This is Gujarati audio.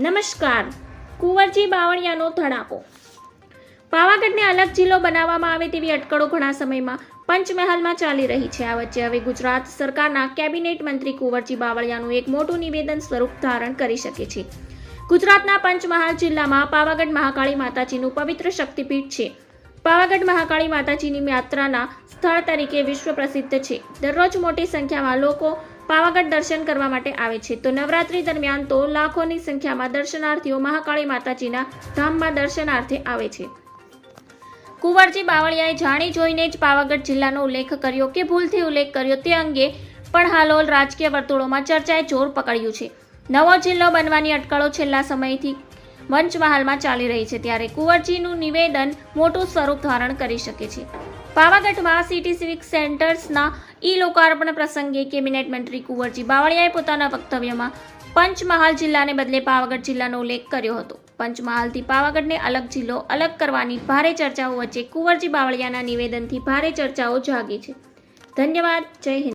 નમસ્કાર. કુંવરજી બાવળિયાનો ધડાકો. પાવાગઢને અલગ જિલ્લો બનાવવામાં આવે તેવી અટકળો ઘણા સમયમાં પંચમહાલમાં ચાલી રહી છે. આ વચ્ચે હવે ગુજરાત સરકારના કેબિનેટ મંત્રી કુંવરજી બાવળિયાનું એક મોટું નિવેદન સ્વરૂપ ધારણ કરી શકે છે. ગુજરાતના પંચમહાલ જિલ્લામાં પાવાગઢ મહાકાળી માતાજીનું પવિત્ર શક્તિપીઠ છે. પાવાગઢ મહાકાળી માતાજીની યાત્રાના સ્થળ તરીકે વિશ્વ પ્રસિદ્ધ છે. દરરોજ મોટી સંખ્યામાં લોકો પાવાગઢ દર્શન કરવા માટે આવે છે, તો નવરાત્રી દરમિયાન તો લાખોની સંખ્યામાં દર્શનાર્થીઓ મહાકાળી માતાજીના ધામમાં દર્શનાર્થે આવે છે. કુંવરજી બાવળિયાએ જાણી જોઈને જ પાવાગઢ જિલ્લાનો ઉલ્લેખ કર્યો કે ભૂલથી ઉલ્લેખ કર્યો તે અંગે પણ હાલોલ રાજકીય વર્તુળોમાં ચર્ચાએ જોર પકડ્યું છે. નવો જિલ્લો બનવાની અટકળો છેલ્લા સમયથી પંચમહાલમાં ચાલી રહી છે, ત્યારે કુંવરજીનું નિવેદન મોટું સ્વરૂપ ધારણ કરી શકે છે. પાવાગઢમાં સિટી સિવિક સેન્ટર્સના લોકાર્પણ પ્રસંગે કેબિનેટ મંત્રી કુંવરજી બાવળિયાએ પોતાના વક્તવ્યમાં પંચમહાલ જિલ્લાને બદલે પાવાગઢ જિલ્લાનો ઉલ્લેખ કર્યો હતો. પંચમહાલથી પાવાગઢને અલગ જિલ્લો અલગ કરવાની ભારે ચર્ચાઓ વચ્ચે કુંવરજી બાવળિયાના નિવેદનથી ભારે ચર્ચાઓ જાગી છે. ધન્યવાદ. જય હિન્દ.